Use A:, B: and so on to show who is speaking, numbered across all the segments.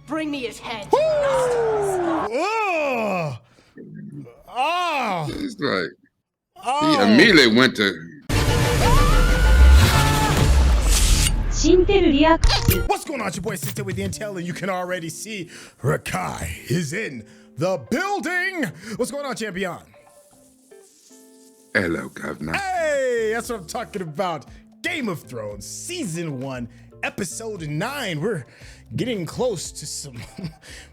A: Bring me his head.
B: Oh! Oh!
C: It's like he immediately went to.
B: What's going on? It's your boy Syntell with the Intel, and you can already see Rekkai is in the building. What's going on, champion?
C: Hello, governor.
B: Hey, that's what I'm talking about. Game of Thrones, Season 1, Episode 9. We're getting close to some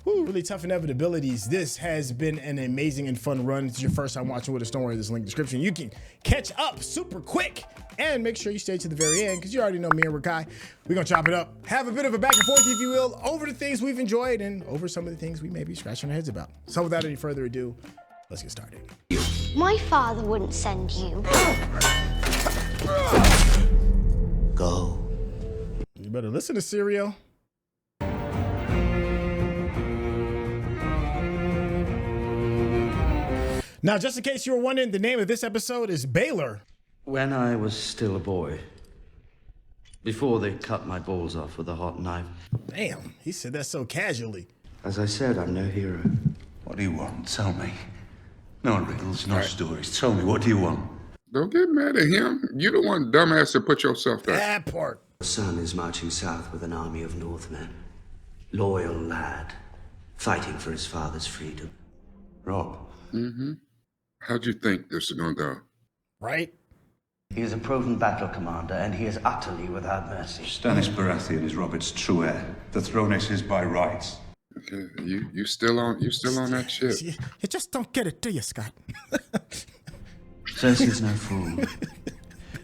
B: really tough inevitabilities. This has been an amazing and fun run. If it's your first time watching with us, don't worry, there's a link in the description. You can catch up super quick. And make sure you stay to the very end, because you already know me and Rekkai. We're going to chop it up. Have a bit of a back and forth, if you will, over the things we've enjoyed and over some of the things we may be scratching our heads about. So without any further ado, let's get started.
D: My father wouldn't send you.
E: Go.
B: You better listen to Serial. Now, just in case you were wondering, the name of this episode is Baelor.
E: When I was still a boy, before they cut my balls off with a hot knife.
B: Damn, he said that so casually.
E: As I said, I'm no hero.
F: What do you want? Tell me. No riddles, no stories. Tell me, what do you want?
C: Don't get mad at him. You the one dumbass to put yourself there.
B: That part.
E: The son is marching south with an army of Northmen. Loyal lad, fighting for his father's freedom.
F: Robb.
C: Mm-hmm. How'd you think this is gonna go?
B: Right?
E: He is a proven battle commander, and he is utterly without mercy.
F: Stannis Baratheon is Robert's true heir. The throne is his by rights.
C: Okay, you still on that shit.
B: You just don't get it, do you, Scott?
E: Cersei's no fool.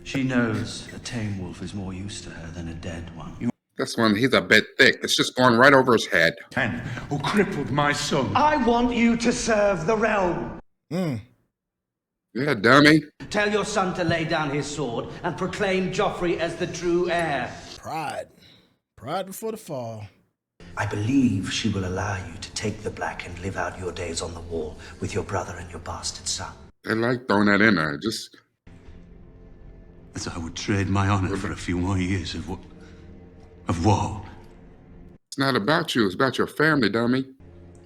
E: She knows a tame wolf is more use to her than a dead one.
C: This one, he's a bit thick. It's just going right over his head.
F: Ten, who crippled my son.
E: I want you to serve the realm.
C: Yeah, dummy.
E: Tell your son to lay down his sword and proclaim Joffrey as the true heir.
B: Pride. Pride before the fall.
E: I believe she will allow you to take the black and live out your days on the wall with your brother and your bastard son.
C: They like throwing that in there. Just.
F: As I would trade my honor for a few more years of war.
C: It's not about you. It's about your family, dummy.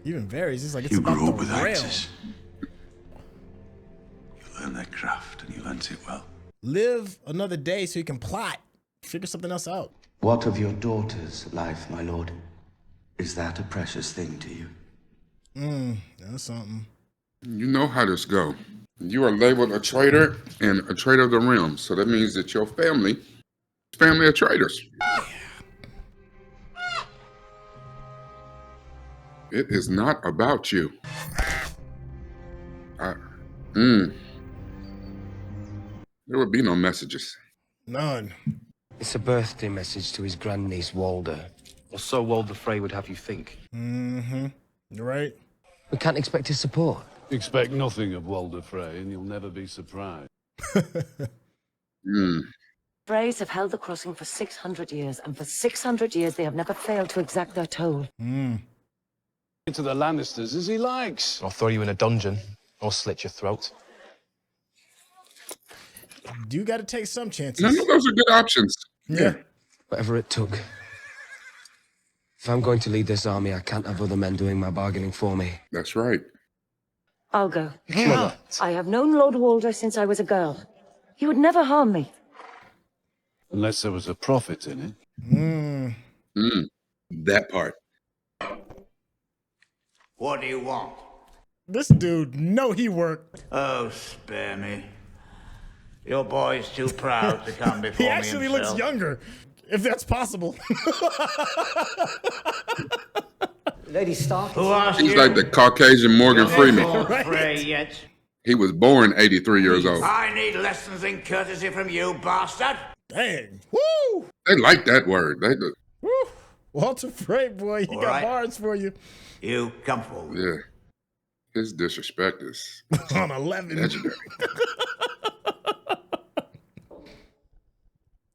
B: Even varies. It's like it's
F: You
B: about
F: grew
B: the
F: up with
B: realm.
F: axes. You learned their craft and you learnt it well.
B: Live another day so you can plot. Figure something else out.
E: What of your daughter's life, my lord? Is that a precious thing to you?
B: That's something.
C: You know how this go. You are labeled a traitor and a traitor of the realm. So that means that your family of traitors. It is not about you. There would be no messages.
B: None.
G: It's a birthday message to his grandniece, Walder. Or so Walder Frey would have you think.
B: Mm-hmm. You're right.
G: We can't expect his support.
H: Expect nothing of Walder Frey, and you'll never be surprised.
A: Freys have held the crossing for 600 years, and for 600 years they have never failed to exact their toll.
H: To the Lannisters as he likes.
G: I'll throw you in a dungeon, or slit your throat.
B: You got to take some chances.
C: None of those are good options.
B: Yeah.
G: Whatever it took. If I'm going to lead this army, I can't have other men doing my bargaining for me.
C: That's right.
A: I'll go.
B: Yeah.
A: I have known Lord Walder since I was a girl. He would never harm me.
H: Unless there was a profit in it.
C: That part.
I: What do you want?
B: This dude, know he worked.
I: Oh, spare me. Your boy's too proud to come before
B: He
I: me
B: actually
I: himself.
B: looks younger, if that's possible.
A: Lady Stark.
I: Who asked
C: He's
I: you?
C: like the Caucasian Morgan Freeman.
I: Lord
B: Right.
I: Frey yet?
C: He was born 83 years old.
I: I need lessons in courtesy from you, bastard.
B: Dang. Woo!
C: They like that word.
B: Woo! Walter Frey, boy, he
I: All
B: got
I: right.
B: bars for you.
I: You come forward.
C: Yeah. His disrespect is
B: On 11.
C: legendary.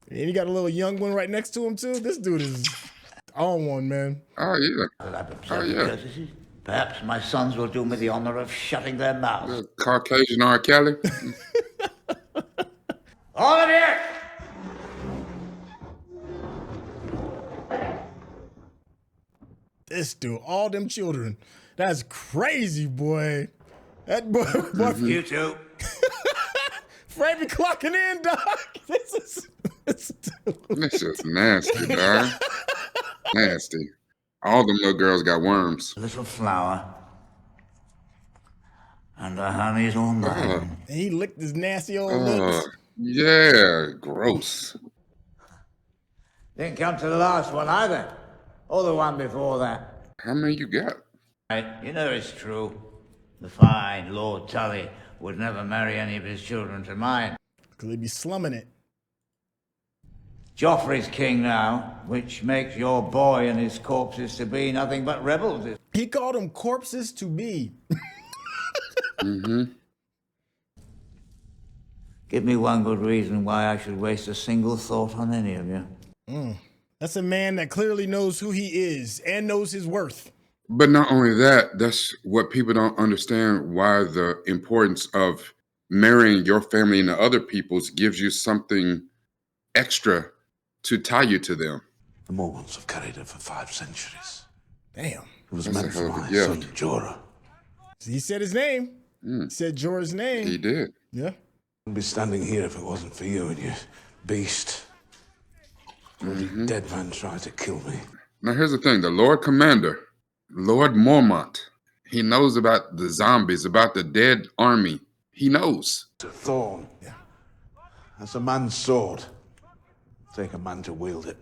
B: And he got a little young one right next to him, too. This dude is on one, man.
C: Oh, yeah.
I: I'll have observed
C: yeah.
I: courtesy. Perhaps my sons will do me the honor of shutting their mouths.
C: The Caucasian R. Kelly.
I: All of you!
B: This dude, all them children. That's crazy, boy. That boy,
I: You too.
B: Fred be clocking in, dog.
C: This is nasty, dog. Nasty. All them little girls got worms.
I: A little flour. And the honey's all mine.
B: And he licked his nasty old lips.
C: Yeah, gross.
I: Didn't come to the last one either. Or the one before that.
C: How many you got?
I: You know it's true. The fine Lord Tully would never marry any of his children to mine.
B: Because they be slumming it.
I: Joffrey's king now, which makes your boy and his corpses to be nothing but rebels.
B: He called them corpses to be.
I: Give me one good reason why I should waste a single thought on any of you.
B: That's a man that clearly knows who he is and knows his worth.
C: But not only that, that's what people don't understand, why the importance of marrying your family into other people's gives you something extra to tie you to them.
F: The Morgans have carried her for 5 centuries.
B: Damn.
F: It was
C: That's a
F: meant for
C: hell of a
F: my
C: gift.
F: son, Jorah.
B: He said his name. He said Jorah's name.
C: He did.
B: Yeah.
F: I'd be standing here if it wasn't for you and your beast. Bloody dead man tried to kill me.
C: Now here's the thing, the Lord Commander, Lord Mormont, he knows about the zombies, about the dead army. He knows.
F: It's a thorn. Yeah. That's a man's sword. Take a man to wield it.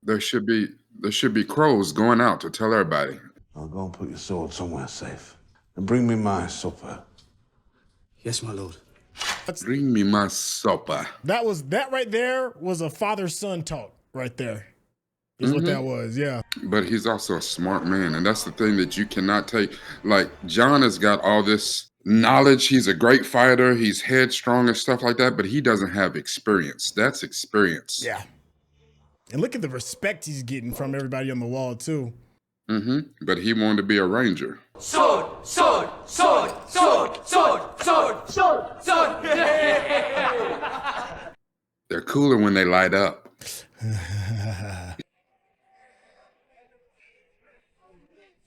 C: There should be crows going out to tell everybody.
F: I'll go and put your sword somewhere safe. And bring me my supper.
G: Yes, my lord.
C: Bring me my supper.
B: That right there was a father-son talk right there. Is what that was, yeah.
C: But he's also a smart man, and that's the thing that you cannot take. Like, Jon has got all this knowledge. He's a great fighter. He's headstrong and stuff like that, but he doesn't have experience. That's experience.
B: Yeah. And look at the respect he's getting from everybody on the wall, too.
C: But he wanted to be a ranger.
J: Sword, sword, sword, sword, sword, sword, sword, sword.
C: They're cooler when they light up.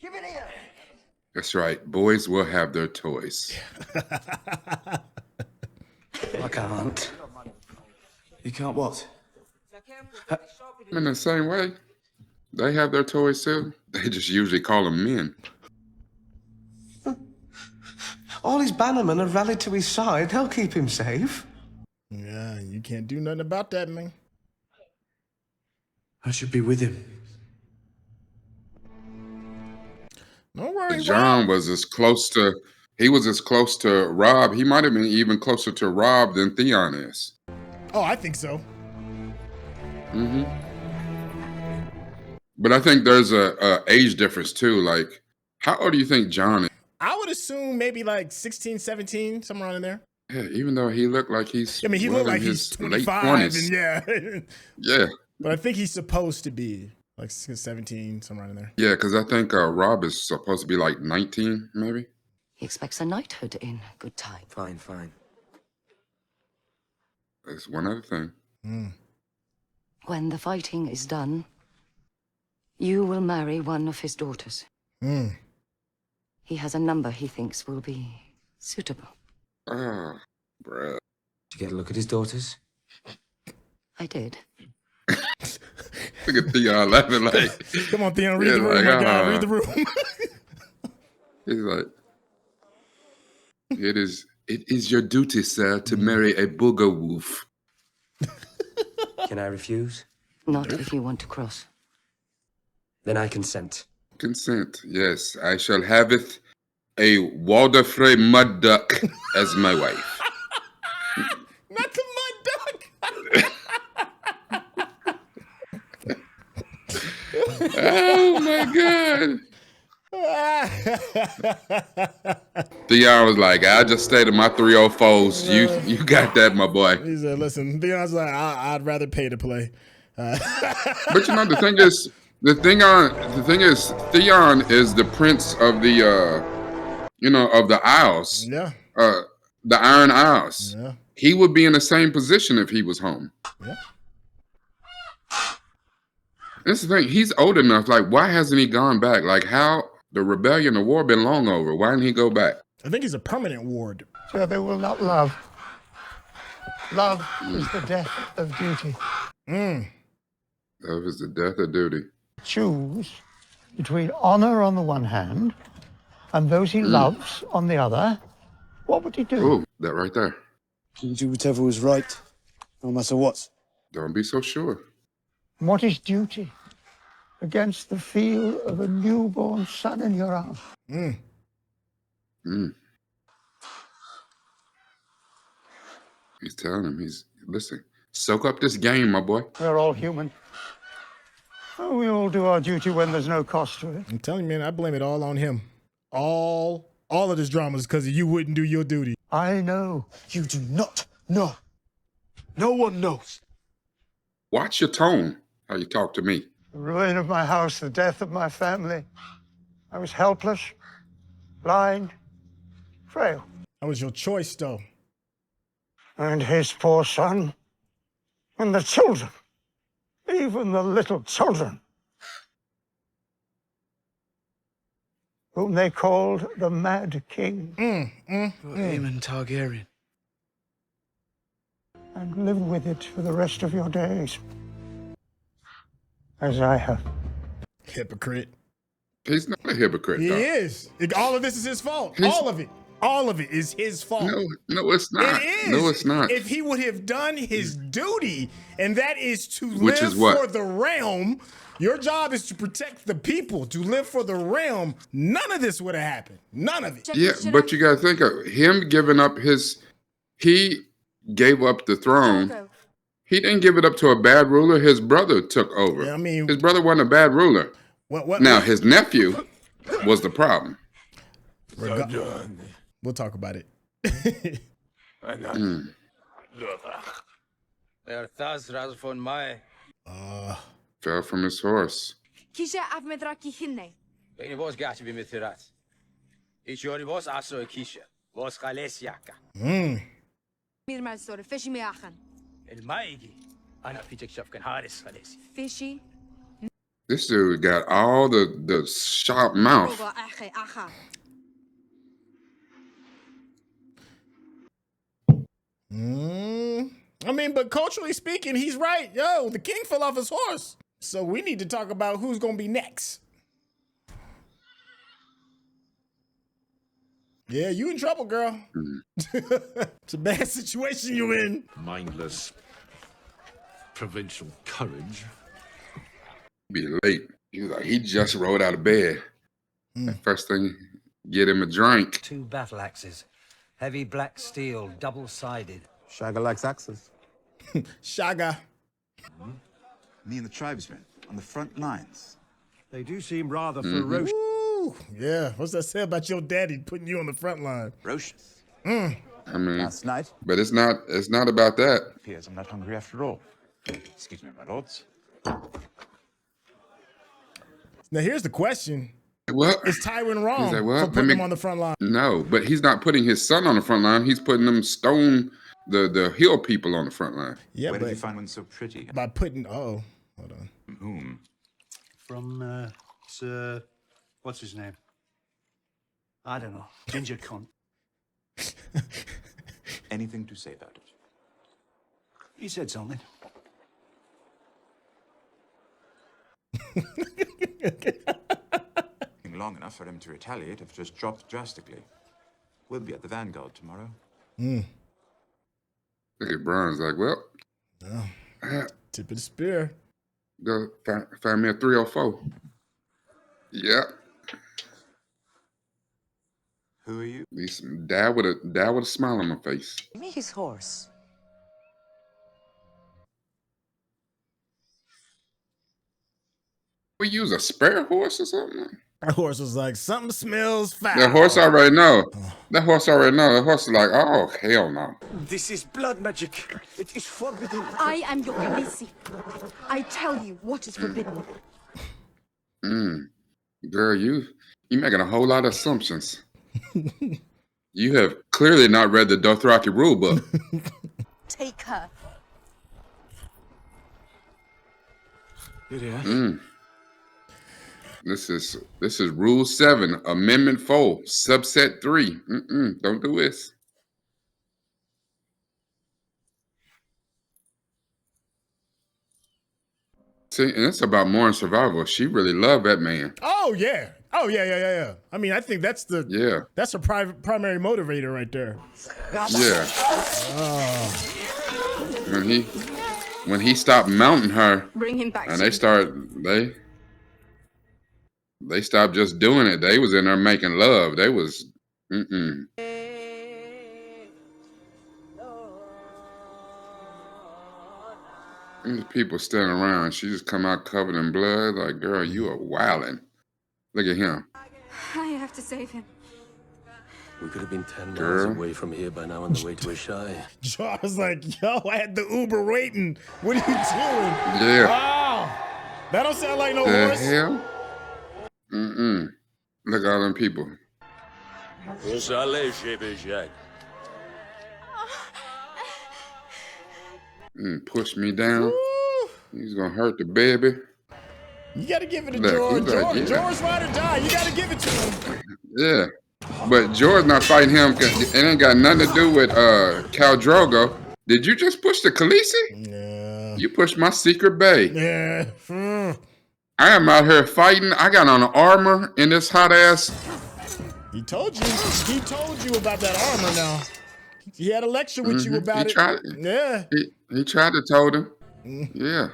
J: Give it here.
C: That's right. Boys will have their toys.
G: I can't. You can't what?
C: In the same way, they have their toys too. They just usually call them men.
G: All his bannermen have rallied to his side. They'll keep him safe.
B: Yeah, you can't do nothing about that, man.
G: I should be with him.
B: Don't worry,
C: Jon was as close to Robb. He might have been even closer to Robb than Theon is.
B: Oh, I think so.
C: But I think there's a age difference too. Like, how old do you think Jon is?
B: I would assume maybe like 16, 17, somewhere around in there.
C: Yeah, even though he looked like he's,
B: I mean, he
C: well
B: looked like
C: in
B: he's
C: his late
B: 25,
C: 20s.
B: and yeah.
C: Yeah,
B: But I think he's supposed to be like 17, somewhere around in there.
C: yeah, because I think Robb is supposed to be like 19, maybe.
A: He expects a knighthood in good time.
G: Fine, fine.
C: That's one other thing.
A: When the fighting is done, you will marry one of his daughters. He has a number he thinks will be suitable.
C: Oh, bruh.
G: Did you get a look at his daughters?
A: I did.
C: Look at Theon laughing like,
B: Come on, Theon, read the room,
C: like,
B: my guy, read the room.
C: he's like, it is your duty, sir, to marry a booger wolf.
G: Can I refuse?
A: Not if you want to cross.
G: Then I consent.
C: Consent, yes. I shall haveth a Walder Frey mud duck as my wife.
B: Not the mud duck.
C: Oh my God. Theon was like, I just stayed at my 304s. You got that, my boy.
B: He said, listen, Theon's like, I'd rather pay to play.
C: But you know, the thing is, Theon is the prince of the of the Isles.
B: Yeah.
C: The Iron Isles.
B: Yeah.
C: He would be in the same position if he was home.
B: Yeah.
C: That's the thing. He's old enough. Like, why hasn't he gone back? Like, how the rebellion, the war been long over. Why didn't he go back?
B: I think he's a permanent ward.
K: So they will not love. Love is the death of duty.
C: Love is the death of duty.
K: Choose between honor on the one hand and those he loves on the other. What would he do?
C: Oh, that right there.
L: You do whatever was right, no matter what.
C: Don't be so sure.
K: What is duty against the feel of a newborn son in your arms?
C: He's telling him, listen, soak up this game, my boy.
K: We're all human. We all do our duty when there's no cost to it.
B: I'm telling you, man, I blame it all on him. All of this drama is because you wouldn't do your duty.
K: I know.
L: You do not know. No one knows.
C: Watch your tone, how you talk to me.
K: The ruin of my house, the death of my family. I was helpless, blind, frail.
B: That was your choice, though.
K: And his poor son, and the children, even the little children, whom they called the Mad King.
L: Aemon Targaryen.
K: And live with it for the rest of your days, as I have.
B: Hypocrite.
C: He's not a hypocrite,
B: He
C: though.
B: is. All of this is his fault. All of it. All of it is his fault.
C: No, it's not.
B: It is.
C: No, it's not.
B: If he would have done his duty, and that is to
C: Which
B: live
C: is what?
B: for the realm, your job is to protect the people, to live for the realm, none of this would have happened. None of it.
C: Yeah, but you got to think of him giving up he gave up the throne. He didn't give it up to a bad ruler. His brother took over.
B: Yeah, I mean,
C: his brother wasn't a bad ruler. Now, his nephew was the problem.
B: We'll talk about it.
C: Fell from his horse.
M: Kisha avmedraki hinne.
J: Beni boz gachi bi mitirat. Ich yori boz aso kisha. Boz khales yaka.
M: Mirmal sore fishy me achan.
J: El maigi. Ana pitek shafkan haris khales.
M: Fishy.
C: This dude got all the sharp mouth.
M: Rogo ache acha.
B: I mean, but culturally speaking, he's right. Yo, the king fell off his horse. So we need to talk about who's going to be next. Yeah, you in trouble, girl. It's a bad situation you in.
H: Mindless provincial courage.
C: Be late. He just rolled out of bed. First thing, get him a drink.
N: 2 battle axes. Heavy black steel, double-sided.
O: Shaga likes axes.
B: Shaga.
O: Me and the tribesmen on the front lines.
P: They do seem rather ferocious.
B: Ooh, yeah, what's that say about your daddy putting you on the front line?
O: Ferocious.
C: I mean,
O: Last night,
C: but it's not about that.
O: appears I'm not hungry after all. Excuse me, my lords.
B: Now here's the question.
C: Well,
B: is Tywin wrong
C: like, well,
B: for putting him on the front line?
C: No, but he's not putting his son on the front line. He's putting them the hill people on the front line.
B: Yeah,
O: Where
B: but
O: did you find one so pretty?
B: by putting hold on.
O: From whom?
P: From, Sir... What's his name? I don't know. Ginger cunt.
O: Anything to say about it?
P: He said something.
O: Long enough for him to retaliate have just dropped drastically. We'll be at the Vanguard tomorrow.
C: Look at Bron's like, well,
B: tip of the spear.
C: Go find me a 304. Yeah.
O: Who are you?
C: At least dad with a smile on my face.
A: Give me his horse.
C: We use a spare horse or something?
B: That horse was like, something smells foul.
C: That horse already know. That horse already know. That horse is like, oh, hell no.
P: This is blood magic. It is forbidden.
M: I am your Khaleesi. I tell you what is forbidden.
C: Girl, you making a whole lot of assumptions. You have clearly not read the Dothraki rule book.
M: Take her.
C: This is Rule 7, Amendment 4, Subset 3. Don't do this. See, and it's about moral survival. She really loved that man.
B: Oh yeah. I mean, I think that's that's her primary motivator right there.
C: Yeah. When he stopped mounting her,
M: Bring him back.
C: and they stopped just doing it. They was in there making love. They was These people standing around. She just come out covered in blood. Like, girl, you are wilding. Look at him.
M: I have to save him.
G: We could have been 10 miles away from here by now on the way to Ashai.
B: I was like, yo, I had the Uber waiting. What are you doing?
C: Yeah.
B: Wow. That don't sound like no
C: The
B: horse.
C: hell? Look at all them people. Push me down. He's gonna hurt the baby.
B: You gotta give it to George. George ride or die. You gotta give it to him.
C: Yeah. But George not fighting him because it ain't got nothing to do with Khal Drogo. Did you just push the Khaleesi?
B: Yeah.
C: You pushed my secret bay.
B: Yeah.
C: I am out here fighting. I got on the armor in this hot ass.
B: He told you. He told you about that armor now. He had a lecture with you about it. Yeah.
C: He tried to told him. Yeah.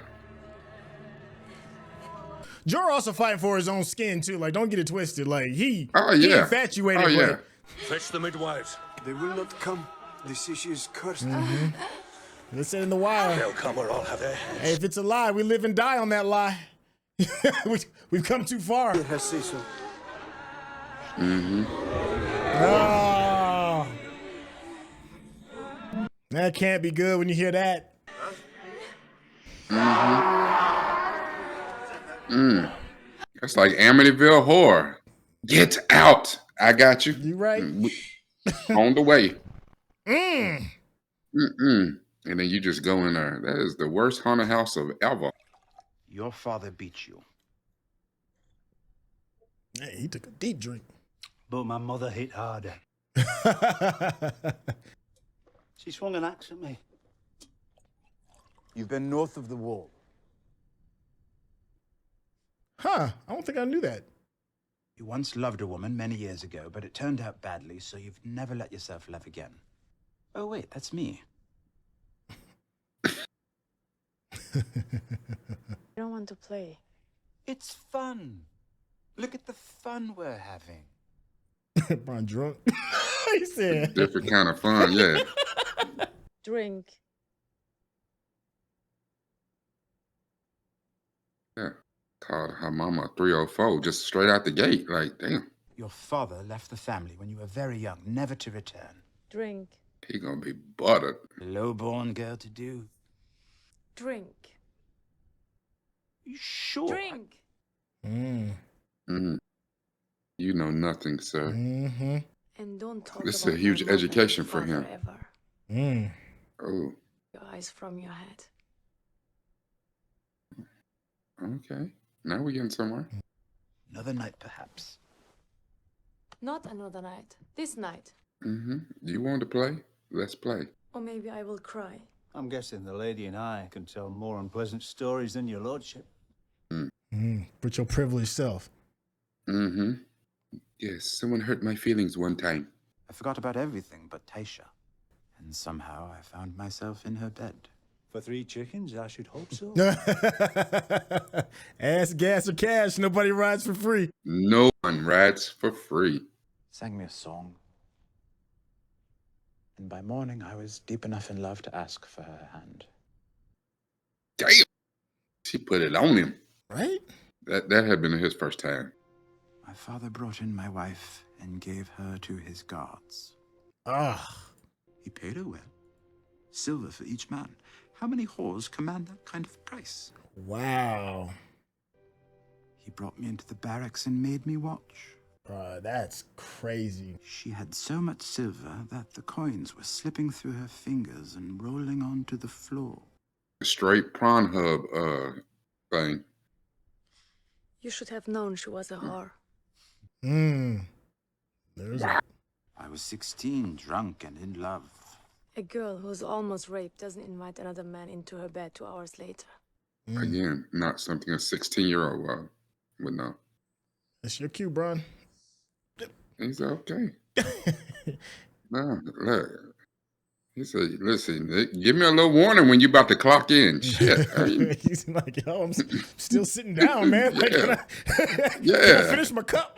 B: Jor also fighting for his own skin too. Like, don't get it twisted. Like he infatuated.
C: Oh yeah.
L: Fetch the midwives. They will not come. This issue is cursed.
B: Let's say in the wild.
L: They'll come or I'll have their heads.
B: Hey, if it's a lie, we live and die on that lie. We've come too far.
L: It has said so.
B: Oh. That can't be good when you hear that.
C: That's like Amityville Horror. Get out. I got you.
B: You right.
C: On the way. And then you just go in there. That is the worst haunted house of ever.
P: Your father beat you.
B: Hey, he took a deep drink.
P: But my mother hit harder. She swung an axe at me.
L: You've been north of the wall.
B: Huh, I don't think I knew that.
Q: You once loved a woman many years ago, but it turned out badly, so you've never let yourself love again. Oh, wait, that's me.
M: I don't want to play.
Q: It's fun. Look at the fun we're having.
B: Brian drunk. He said.
C: Different kind of fun, yeah.
M: Drink.
C: Yeah. Called her mama 304 just straight out the gate. Like, damn.
Q: Your father left the family when you were very young, never to return.
M: Drink.
C: He gonna be buttered.
Q: Low-born girl to do.
M: Drink.
Q: You sure?
M: Drink.
C: You know nothing, sir.
M: And don't talk
C: This is
M: about
C: a huge
M: my mother
C: education
M: and
C: for
M: father
C: him.
M: Ever.
C: Oh,
M: Your eyes from your head.
C: okay. Now we're getting somewhere.
Q: Another night, perhaps.
M: Not another night. This night.
C: You want to play? Let's play.
M: Or maybe I will cry.
P: I'm guessing the lady and I can tell more unpleasant stories than your lordship.
B: But your privileged self.
C: Yes, someone hurt my feelings one time.
Q: I forgot about everything but Taisha. And somehow I found myself in her bed.
P: For 3 chickens, I should hope so.
B: Ass, gas, or cash, nobody rides for free.
C: No one rides for free.
Q: Sang me a song. And by morning, I was deep enough in love to ask for her hand.
C: Damn. She put it on him.
B: Right?
C: That had been his first time.
Q: My father brought in my wife and gave her to his guards.
O: He paid her well. Silver for each man. How many whores command that kind of price?
B: Wow.
Q: He brought me into the barracks and made me watch.
B: That's crazy.
Q: She had so much silver that the coins were slipping through her fingers and rolling onto the floor.
C: Straight prawn hub thing.
R: You should have known she was a whore.
B: There's a...
Q: I was 16, drunk and in love.
R: A girl who's almost raped doesn't invite another man into her bed 2 hours later.
C: Again, not something a 16-year-old would know.
B: That's your cue, Bron.
C: He's okay. No, look. He said, listen, give me a little warning when you about to clock in. Shit. I mean,
B: He's like, yo, I'm still sitting down, man. Like,
C: Yeah.
B: can I finish my cup?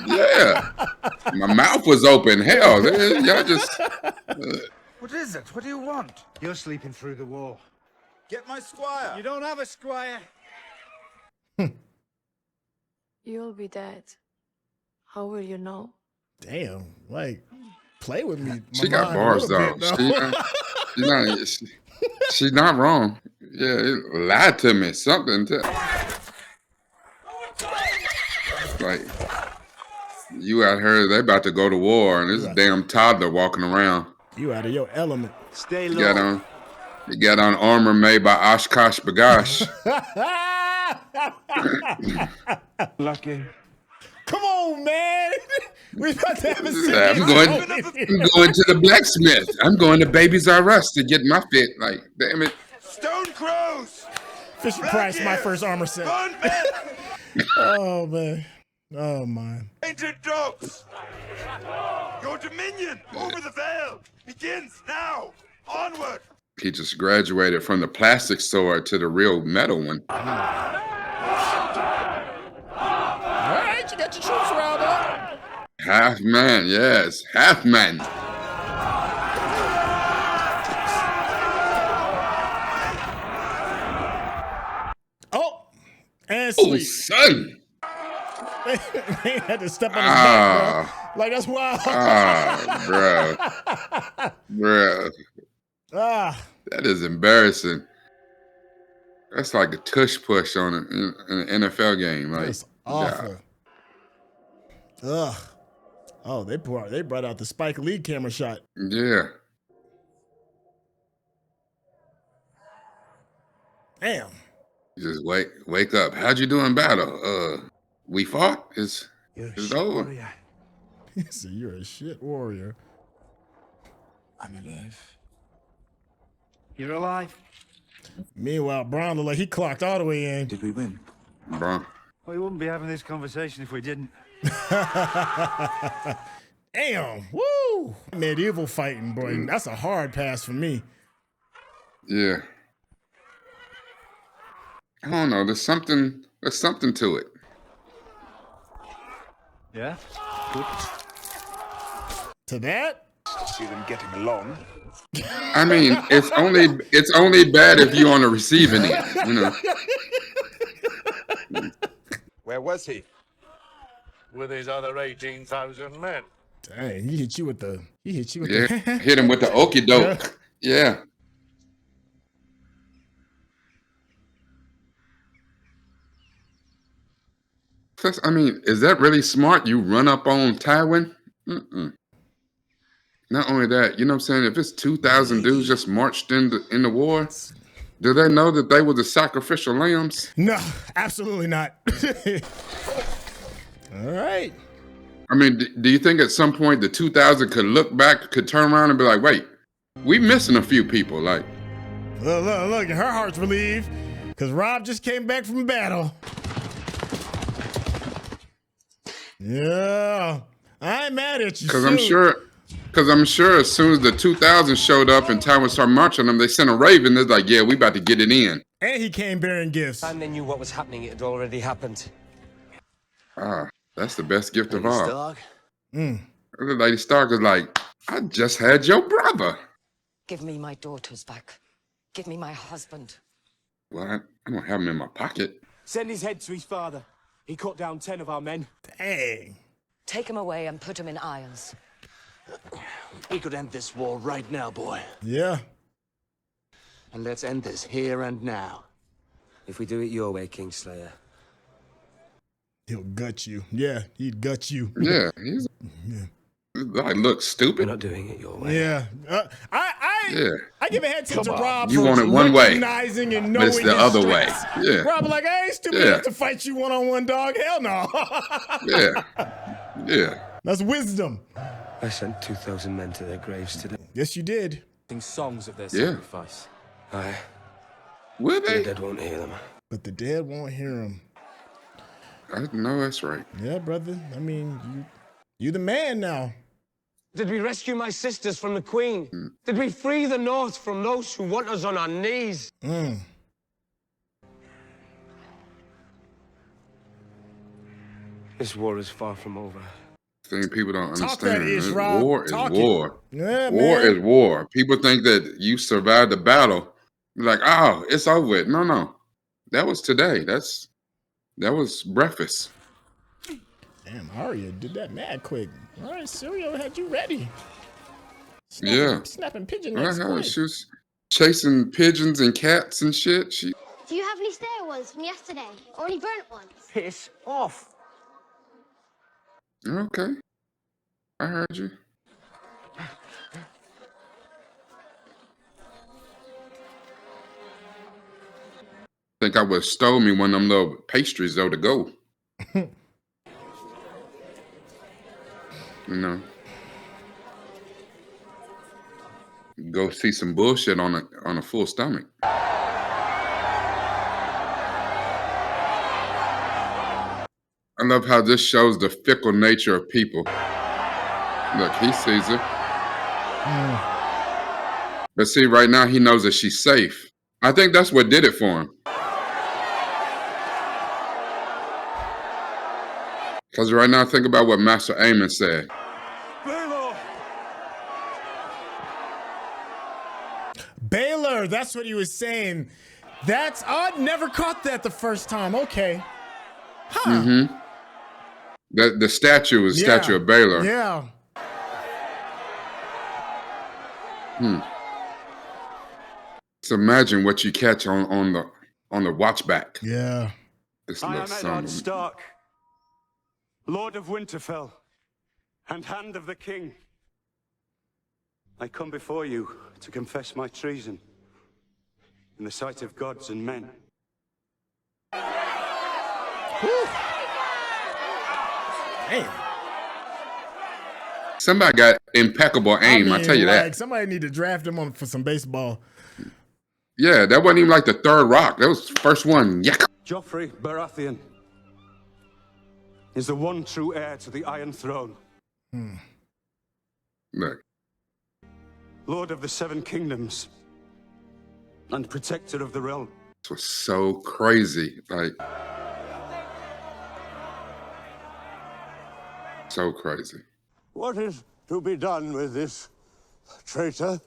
C: Yeah. My mouth was open. Hell, y'all just...
N: What is it? What do you want?
P: You're sleeping through the wall.
N: Get my squire.
P: You don't have a squire.
R: You'll be dead. How will you know?
B: Damn, like, play with me.
C: She got bars, though. She's not wrong. Yeah, it lied to me. Something. Like, you out here, they about to go to war, and this damn toddler walking around.
B: You out of your element.
P: Stay
C: low. You got on armor made by Oshkosh B'gosh.
F: Lucky.
B: Come on, man. We about to have a
C: I'm going to the blacksmith. I'm going to Babies R Us to get my fit. Like, damn it.
L: Stone crows!
B: Fisher Price, my first armor set. Oh, man. Oh, man.
L: Painted dogs! Your dominion over the veil begins now! Onward!
C: He just graduated from the plastic sword to the real metal one.
B: All right, you got your troops around up.
C: Half man, yes. Half man.
B: Oh, and
C: Oh,
B: sleep.
C: son.
B: They had to step on his back, bro. Like, that's wild.
C: Bruh. That is embarrassing. That's like a tush push on in an NFL game. Like,
B: that's awful. Ugh. Oh, they brought out the Spike Lee camera shot.
C: Yeah.
B: Damn.
C: You just wake up. How'd you do in battle? We fought. It's over.
F: Warrior.
B: He said, "You're a shit warrior."
F: I'm alive.
P: You're alive.
B: Meanwhile, Bron looked like he clocked all the way in.
F: Did we win?
C: Bron.
P: Well, we wouldn't be having this conversation if we didn't.
B: Damn. Woo. Medieval fighting, boy. That's a hard pass for me.
C: Yeah. I don't know. There's something to it.
P: Yeah? Good.
B: To that?
F: See them getting along.
C: I mean, it's only bad if you're on the receiving end, you know.
L: Where was he?
S: With his other 18,000 men.
B: Dang, he hit you with the.
C: Hit him with the okie doke. Yeah. Plus, I mean, is that really smart? You run up on Tywin? Mm-mm. Not only that, you know what I'm saying? If it's 2,000 dudes just marched in the war, do they know that they were the sacrificial lambs?
B: No, absolutely not. All right.
C: I mean, do you think at some point the 2,000 could look back, could turn around and be like, wait, we missing a few people? Like,
B: look, her heart's relieved because Robb just came back from battle. Yeah, I ain't mad at you.
C: Because I'm sure as soon as the 2,000 showed up and Tywin started marching them, they sent a raven. They're like, yeah, we about to get it in.
B: And he came bearing gifts.
G: And they knew what was happening. It had already happened.
C: That's the best gift of all.
N: Stark?
C: Lady Stark is like, I just had your brother.
A: Give me my daughters back. Give me my husband.
C: Well, I don't have him in my pocket.
J: Send his head to his father. He cut down 10 of our men.
B: Dang.
A: Take him away and put him in irons.
J: We could end this war right now, boy.
B: Yeah.
J: And let's end this here and now.
G: If we do it your way, Kingslayer.
B: He'll gut you. Yeah, he'd gut you.
C: Yeah, he's like, look, stupid.
G: We're not doing it your way.
B: Yeah. I
C: Yeah.
B: I give a head tip to Robb
C: You
B: for
C: want it one way,
B: recognizing and
C: but
B: knowing
C: it's the
B: his
C: other way.
B: strengths.
C: Yeah.
B: Robb like, I ain't stupid enough to fight you one-on-one, dog. Hell no.
C: Yeah.
B: That's wisdom.
G: I sent 2,000 men to their graves today.
B: Yes, you did.
T: Sing songs of their
C: Yeah.
T: sacrifice.
G: Aye.
C: Will they?
G: The dead won't hear them.
B: But the dead won't hear them.
C: I know that's right.
B: Yeah, brother. I mean, you the man now.
G: Did we rescue my sisters from the Queen? Did we free the North from those who want us on our knees? This war is far from over.
C: Thing people don't
B: Talk
C: understand.
B: that ish, Robb.
C: War is
B: Talk it.
C: war.
B: Yeah,
C: War
B: man.
C: is war. People think that you survived the battle. Like, oh, it's over with. No. That was today. That was breakfast.
B: Damn, Arya did that mad quick. All right, Syrio had you ready. Snapping pigeon necks quick.
C: She was chasing pigeons and cats and shit.
D: Do you have any stale ones from yesterday? Or any burnt ones?
G: Piss off.
C: Okay. I heard you. Think I would have stole me one of them little pastries though to go. You know. Go see some bullshit on a full stomach. I love how this shows the fickle nature of people. Look, he sees her. But see, right now he knows that she's safe. I think that's what did it for him. Because right now, think about what Master Aemon said.
B: Baelor, that's what he was saying. I never caught that the first time. Okay. Huh.
C: Mm-hmm. The statue is statue of Baelor.
B: Yeah.
C: So imagine what you catch on the watch back.
B: Yeah.
C: This
L: I
C: little
L: am
C: son
L: Eddard
C: of a-
L: Stark, Lord of Winterfell, and Hand of the King. I come before you to confess my treason in the sight of gods and men.
B: Damn.
C: Somebody got impeccable aim, I tell you that.
B: Somebody need to draft him for some baseball.
C: Yeah, that wasn't even like the third rock. That was the first one. Yeah.
L: Joffrey Baratheon is the one true heir to the Iron Throne.
C: Look.
L: Lord of the Seven Kingdoms and protector of the realm.
C: This was so crazy. Like, so crazy.
U: What is to be done with this traitor?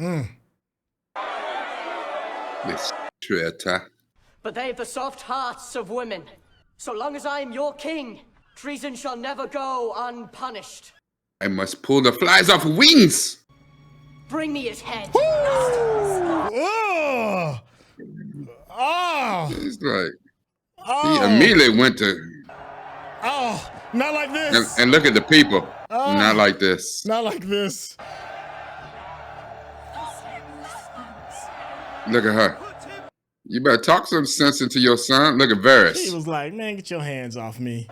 C: This traitor.
V: But they have the soft hearts of women. So long as I am your king, treason shall never go unpunished.
C: I must pull the flies off wings.
V: Bring me his head.
B: Oh! Oh!
C: He's like, he immediately went to.
B: Oh, not like this.
C: And look at the people. Not like this.
B: Not like this.
C: Look at her. You better talk some sense into your son. Look at Varys.
B: He was like, man, get your hands off me.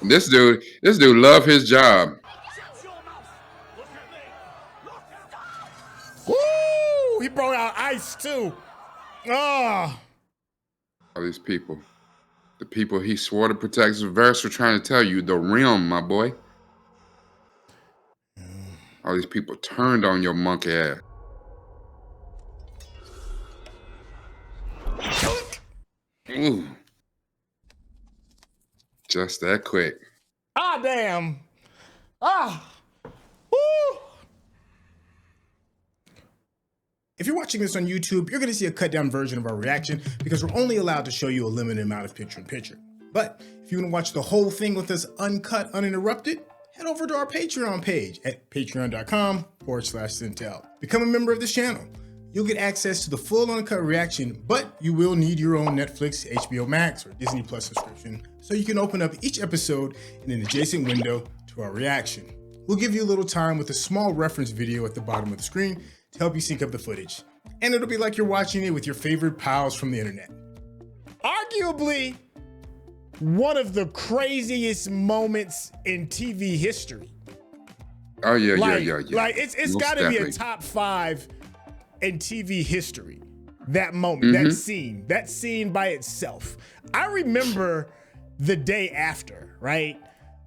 C: This dude love his job.
B: Woo! He brought out ice too. Oh.
C: All these people. The people he swore to protect. Varys were trying to tell you the realm, my boy. All these people turned on your monkey ass. Ooh. Just that quick.
B: Ah, damn. Ah. Woo. If you're watching this on YouTube, you're going to see a cut down version of our reaction because we're only allowed to show you a limited amount of picture-in-picture. But if you want to watch the whole thing with us uncut, uninterrupted, head over to our Patreon page at patreon.com/Syntell. Become a member of this channel. You'll get access to the full uncut reaction, but you will need your own Netflix, HBO Max, or Disney Plus subscription so you can open up each episode in an adjacent window to our reaction. we'll give you a little time with a small reference video at the bottom of the screen to help you sync up the footage. And it'll be like you're watching it with your favorite pals from the internet. Arguably, one of the craziest moments in TV history.
C: Oh yeah,
B: Like it's
C: Most
B: got to be a
C: definitely.
B: top 5 in TV history. That moment, that scene by itself. I remember the day after, right?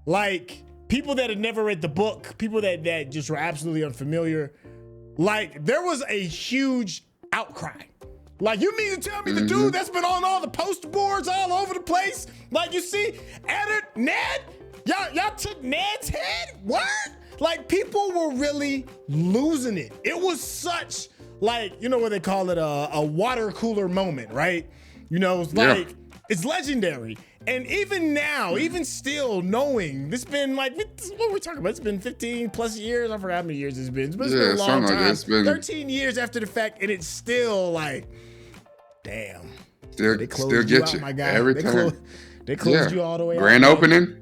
B: Like people that had never read the book, people that just were absolutely unfamiliar. Like there was a huge outcry. Like, you mean to tell me the dude that's been on all the poster boards all over the place? Like, you see, Eddard, Ned, y'all took Ned's head? What? Like, people were really losing it. It was such, like, you know what they call it, a water cooler moment, right? You know, it's like, it's legendary. And even now, even still knowing, this been like, what we're talking about, it's been 15 plus years. I forgot how many years it's been. But it's been a long time.
C: It's been
B: 13 years after the fact, and it's still like, damn.
C: Still get you
B: my guy.
C: every time.
B: They closed you all the way
C: Grand
B: out.
C: opening,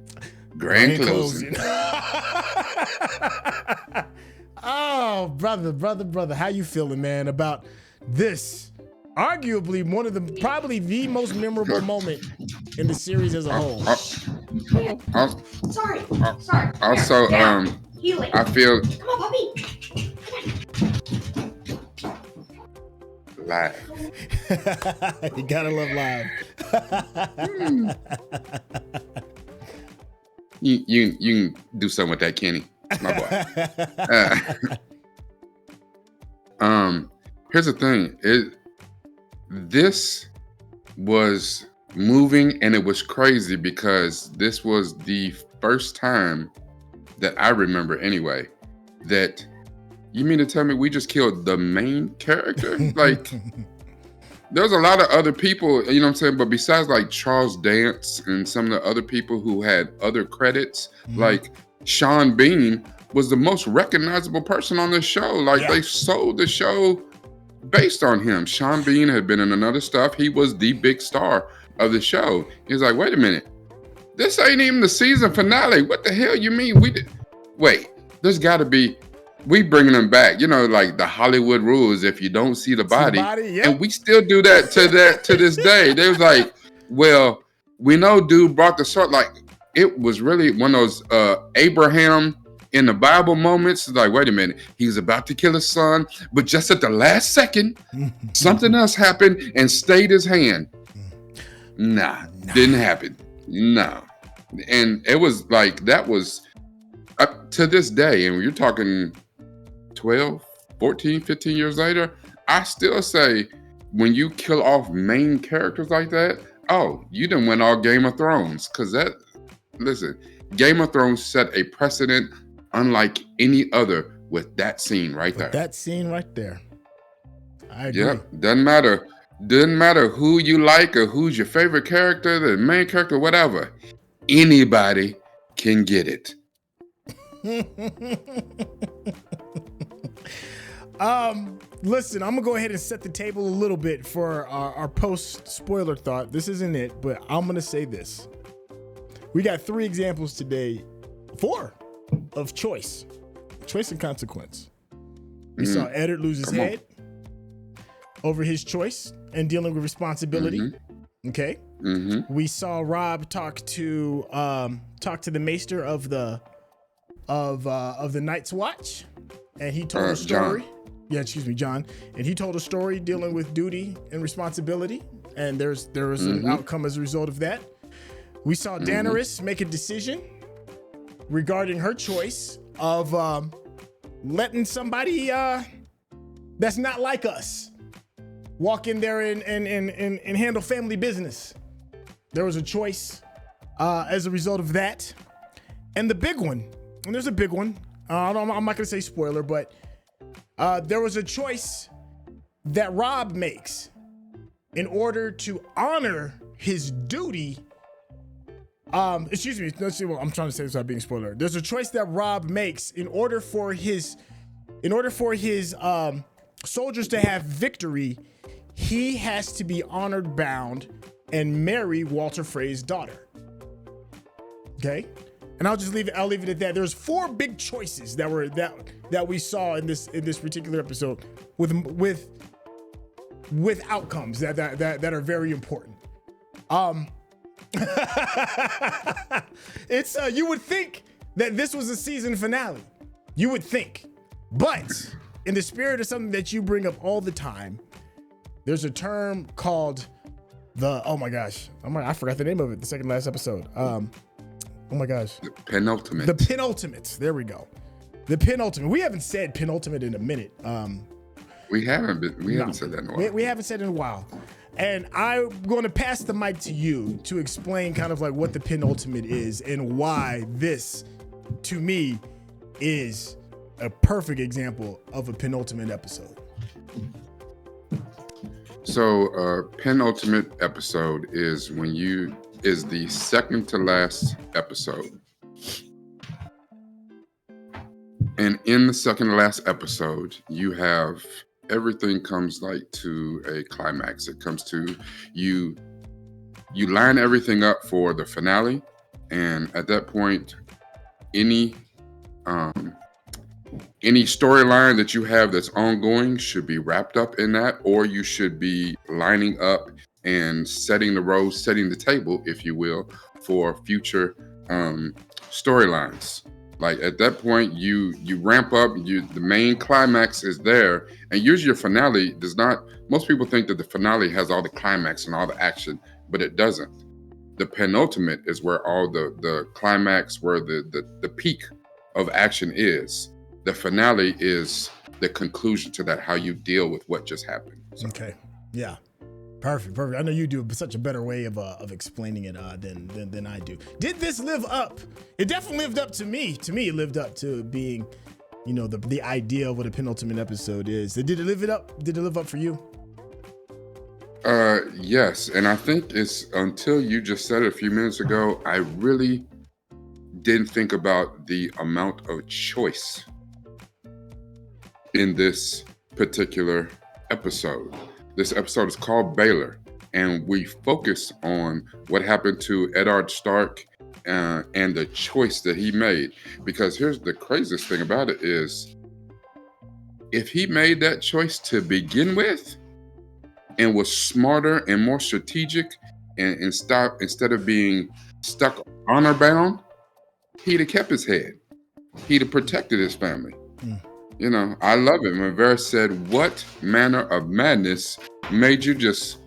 C: grand closing.
B: Oh, brother, how you feeling, man, about this? Arguably one of the, probably the most memorable moment in the series as a whole.
D: Sorry.
C: Also,
D: Healing.
C: I feel
D: Come on, puppy.
C: live.
B: You gotta love live.
C: You can do something with that, Kenny, my boy. Here's the thing. This was moving and it was crazy because this was the first time that I remember anyway that you mean to tell me we just killed the main character? Like there's a lot of other people, you know what I'm saying? But besides like Charles Dance and some of the other people who had other credits, like Sean Bean was the most recognizable person on the show. Like they sold the show based on him. Sean Bean had been in another stuff. He was the big star of the show. He's like, wait a minute. This ain't even the season finale. What the hell you mean? Wait, there's gotta be, we bringing them back. You know, like the Hollywood rules, if you don't see the body. And we still do that to this day. They was like, well, we know dude brought the sword. Like, it was really one of those Abraham in the Bible moments. It's like, wait a minute, he's about to kill his son, but just at the last second, something else happened and stayed his hand. Nah, didn't happen. No. And it was like, that was to this day, and you're talking 12, 14, 15 years later, I still say when you kill off main characters like that, oh, you done went all Game of Thrones. Because that, listen, Game of Thrones set a precedent unlike any other with that scene right there.
B: That scene right there. I agree.
C: Yep, doesn't matter who you like or who's your favorite character, the main character, whatever. Anybody can get it.
B: Listen, I'm gonna go ahead and set the table a little bit for our post spoiler thought. This isn't it, but I'm gonna say this. We got 3 examples today, 4 of choice and consequence. We saw Eddard lose his head over his choice and dealing with responsibility. Okay. We saw Robb talk to the maester of the Night's Watch, and he told a story. Jon. And he told a story dealing with duty and responsibility, and there was an outcome as a result of that. We saw Daenerys make a decision regarding her choice of letting somebody that's not like us walk in there and handle family business. There was a choice as a result of that. And the big one, and there's a big one, I'm not gonna say spoiler, but there was a choice that Robb makes in order to honor his duty. Excuse me, let's see what I'm trying to say without being spoiler. There's a choice that Robb makes in order for his soldiers to have victory. He has to be honored bound and marry Walter Frey's daughter. Okay? And I'll leave it at that. There's 4 big choices that we saw in this particular episode with outcomes that are very important. It's you would think that this was a season finale. You would think. But in the spirit of something that you bring up all the time, there's a term called oh my gosh. I forgot the name of it, the second last episode. Oh my gosh.
C: The penultimate.
B: The penultimate. There we go. The penultimate. We haven't said penultimate in a minute.
C: We haven't said that in a while.
B: We haven't said it in a while. And I'm going to pass the mic to you to explain kind of like what the penultimate is and why this, to me, is a perfect example of a penultimate episode.
C: So, penultimate episode is the second to last episode. And in the second to last episode, you have everything comes like to a climax. It comes to you line everything up for the finale. And at that point, any storyline that you have that's ongoing should be wrapped up in that, or you should be lining up and setting the table, if you will, for future storylines. Like at that point, you ramp up. The main climax is there, and usually your finale does not. Most people think that the finale has all the climax and all the action, but it doesn't. The penultimate is where all the climax, where the peak of action is. The finale is the conclusion to that, how you deal with what just happened. So.
B: Okay. Yeah. Perfect. I know you do such a better way of explaining it than I do. Did this live up? It definitely lived up to me. To me, it lived up to being, the idea of what a penultimate episode is. Did it live it up? Did it live up for you?
C: Yes, and I think it's until you just said it a few minutes ago, I really didn't think about the amount of choice in this particular episode. This episode is called Baelor, and we focus on what happened to Eddard Stark and the choice that he made. Because here's the craziest thing about it is, if he made that choice to begin with and was smarter and more strategic and instead of being stuck honor bound, he'd have kept his head. He'd have protected his family. I love it when Varys said, "What manner of madness made you just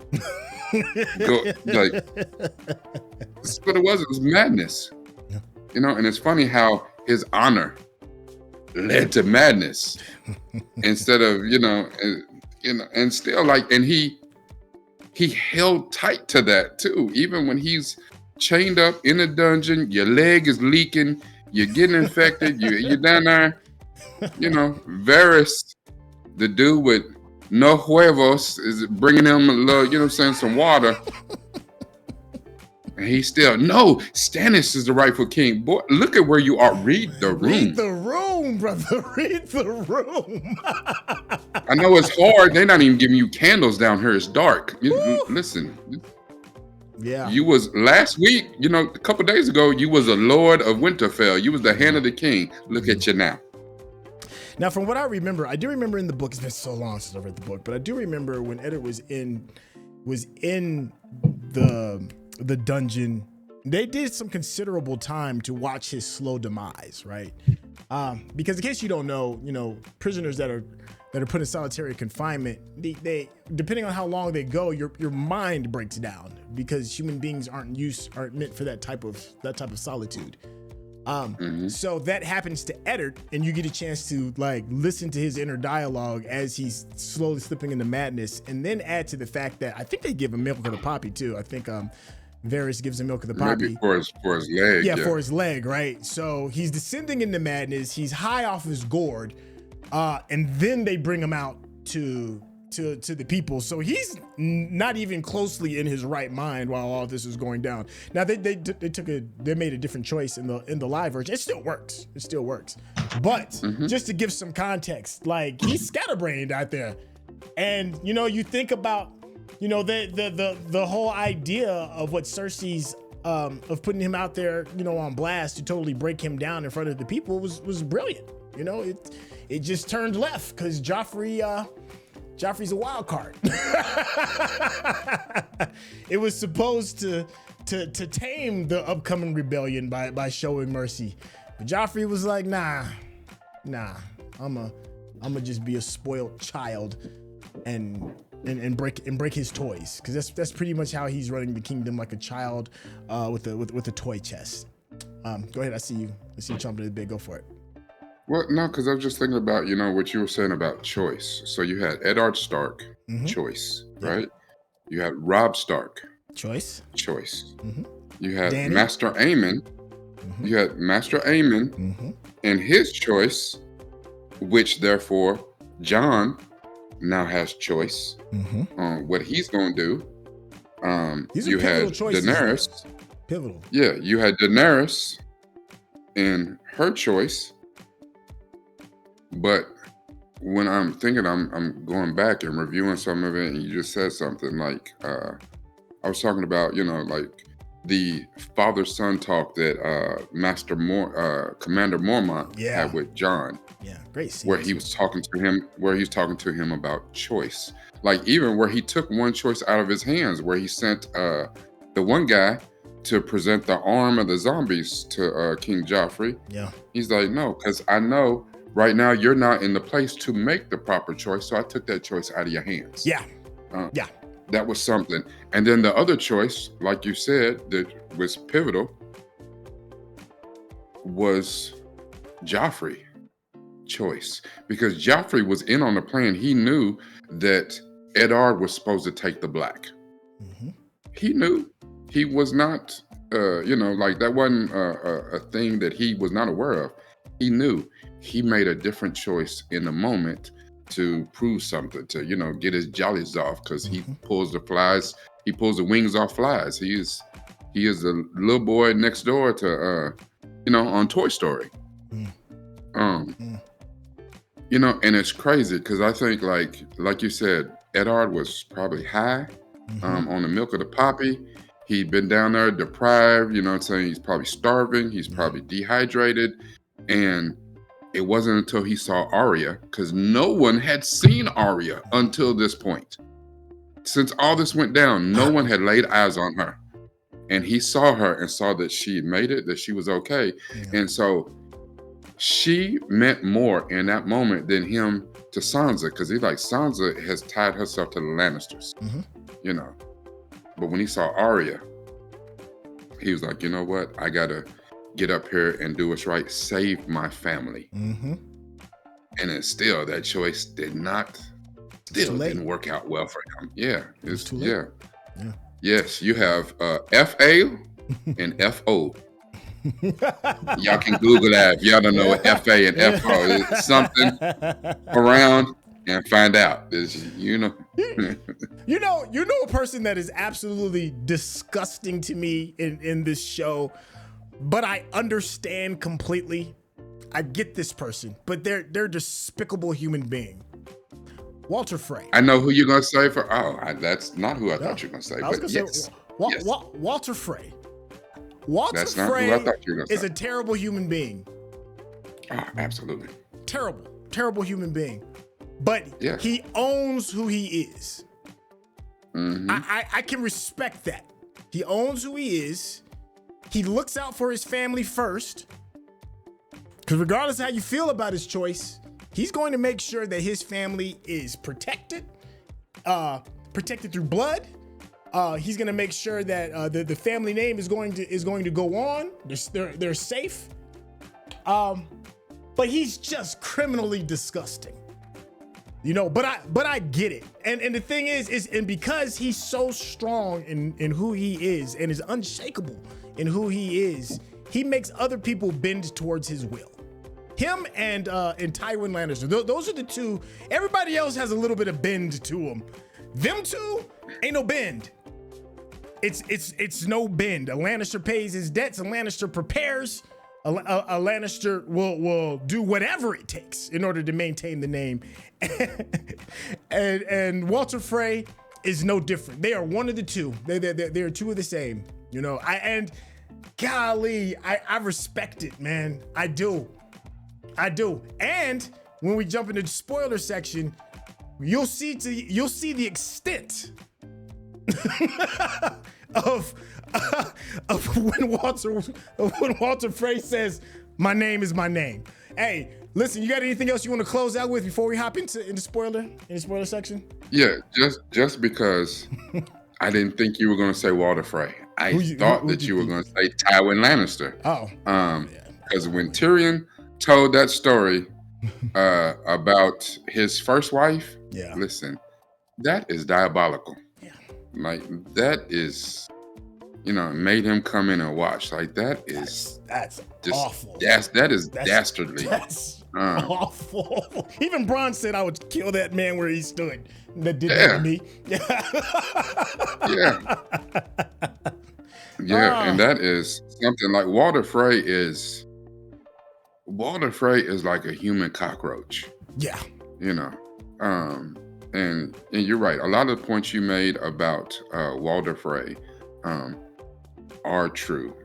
C: go like?" That's what it was. It was madness. And it's funny how his honor led to madness instead of and still and he held tight to that too. Even when he's chained up in a dungeon, your leg is leaking, you're getting infected, you're down there. Varys, the dude with no huevos, is bringing him a little, some water. And he's still, no, Stannis is the rightful king. Boy, look at where you are. Read the room.
B: Read the room, brother. Read the room.
C: I know it's hard. They're not even giving you candles down here. It's dark. Listen.
B: Yeah.
C: You was last week, a couple days ago, you was a Lord of Winterfell. You was the hand of the king. Look at you now.
B: Now, from what I do remember in the book, it's been so long since I read the book, but I do remember when Eddard was in the dungeon, they did some considerable time to watch his slow demise, right? Because in case you don't know, prisoners that are put in solitary confinement, they depending on how long they go, your mind breaks down because human beings aren't meant for that type of solitude. So that happens to Eddard, and you get a chance to listen to his inner dialogue as he's slowly slipping into madness, and then add to the fact that I think they give him milk of the poppy too. I think Varys gives him milk of the poppy.
C: Maybe for his leg.
B: Yeah, for his leg, right? So he's descending into madness. He's high off his gourd, and then they bring him out to the people. So he's not even closely in his right mind while all this is going down. Now they made a different choice in the live version. It still works. But just to give some context, he's scatterbrained out there. And you think about the whole idea of what Cersei's of putting him out there, you know, on blast to totally break him down in front of the people was brilliant. You know, it just turned left because Joffrey's a wild card. It was supposed to tame the upcoming rebellion by showing mercy, but Joffrey was like, nah, I'ma just be a spoiled child and break his toys, because that's pretty much how he's running the kingdom, like a child with a toy chest. Go ahead, I see you chomping at the bit. Go for it.
C: Well, no, because I was just thinking about, you know, what you were saying about choice. So you had Eddard Stark, choice, right? You had Robb Stark, choice. You had
B: Danny.
C: Master Aemon. You had Master Aemon and his choice, which therefore Jon now has choice on what he's going to do.
B: These are
C: you
B: pivotal
C: had
B: choices.
C: Daenerys.
B: Pivotal.
C: Yeah, you had Daenerys and her choice. But when I'm thinking, I'm going back and reviewing some of it, and you just said something like, I was talking about, you know, like the father-son talk that Commander Mormont had with Jon.
B: Yeah, great scene.
C: Where he was talking to him about choice. Like even where he took one choice out of his hands, where he sent the one guy to present the arm of the zombies to King Joffrey.
B: Yeah.
C: He's like, no, because I know right now you're not in the place to make the proper choice, so I took that choice out of your hands.
B: Yeah.
C: Yeah. That was something. And then the other choice, like you said, that was pivotal was Joffrey choice, because Joffrey was in on the plan. He knew that Eddard was supposed to take the black. He knew. He was not, you know, like that wasn't a thing that he was not aware of. He knew. He made a different choice in the moment to prove something, to, you know, get his jollies off, because he pulls the wings off flies. He is the little boy next door to, you know, on Toy Story. You know, and it's crazy because I think like you said, Eddard was probably high on the milk of the poppy. He'd been down there deprived, you know what I'm saying? He's probably starving. He's probably dehydrated. And it wasn't until he saw Arya, because no one had seen Arya until this point. Since all this went down, no one had laid eyes on her. And he saw her and saw that she made it, that she was okay. And so she meant more in that moment than him to Sansa, because he's like, Sansa has tied herself to the Lannisters, you know. But when he saw Arya, he was like, you know what? I got to get up here and do what's right, save my family. And it's still, that choice didn't work out well for him. Yeah. It's too late. Yeah. Yes, you have FA and FO. Y'all can Google that if y'all don't know what FA and FO is. Something around and find out. It's, you know.
B: You know a person that is absolutely disgusting to me in this show, but I understand completely. I get this person, but they're a despicable human being. Walter Frey.
C: I know who you're gonna say that's not who I thought you were gonna say. But yes.
B: Walter Frey. Walter Frey is a terrible human being.
C: Oh, absolutely.
B: Terrible human being. But he owns who he is. I can respect that. He owns who he is. He looks out for his family first. Because regardless of how you feel about his choice, he's going to make sure that his family is protected, protected through blood. He's going to make sure that the family name is going to go on. They're safe. But he's just criminally disgusting. You know, but I get it. And the thing is because he's so strong in who he is and is unshakable in who he is, he makes other people bend towards his will. Him and Tywin Lannister, those are the two. Everybody else has a little bit of bend to them. Them two ain't no bend. It's no bend. A Lannister pays his debts. A Lannister prepares. A Lannister will do whatever it takes in order to maintain the name. and Walter Frey is no different. They are one of the two. They are two of the same. You know, and golly, I respect it, man. I do. And when we jump into the spoiler section, you'll see the extent of when Walter Frey says, "My name is my name." Hey, listen, you got anything else you want to close out with before we hop into the spoiler section?
C: Yeah, just because I didn't think you were going to say Walter Frey. I thought that you were going to say Tywin Lannister.
B: Oh,
C: because when Tyrion told that story about his first wife, listen, that is diabolical.
B: Yeah,
C: like that is, made him come in and watch. Like that's
B: just awful.
C: That is dastardly.
B: That's awful. Even Bronn said I would kill that man where he stood. That did that to me.
C: And that is something like Walter Frey is like a human cockroach.
B: Yeah.
C: And you're right. A lot of the points you made about Walter Frey are true.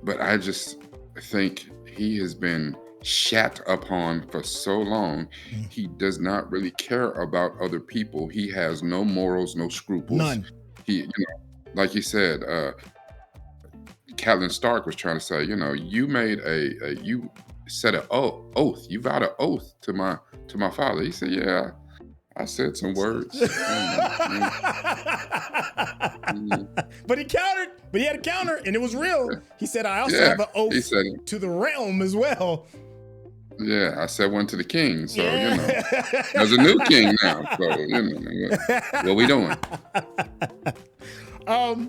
C: But I just think he has been shat upon for so long. He does not really care about other people. He has no morals, no scruples.
B: None.
C: He, like you said, Catelyn Stark was trying to say, you made you said an oath. You vowed an oath to my father. He said, yeah, I said some words.
B: But he countered. But he had a counter, and it was real. He said, I also have an oath to the realm as well.
C: Yeah, I said one to the king. So, there's a new king now. So, what we doing?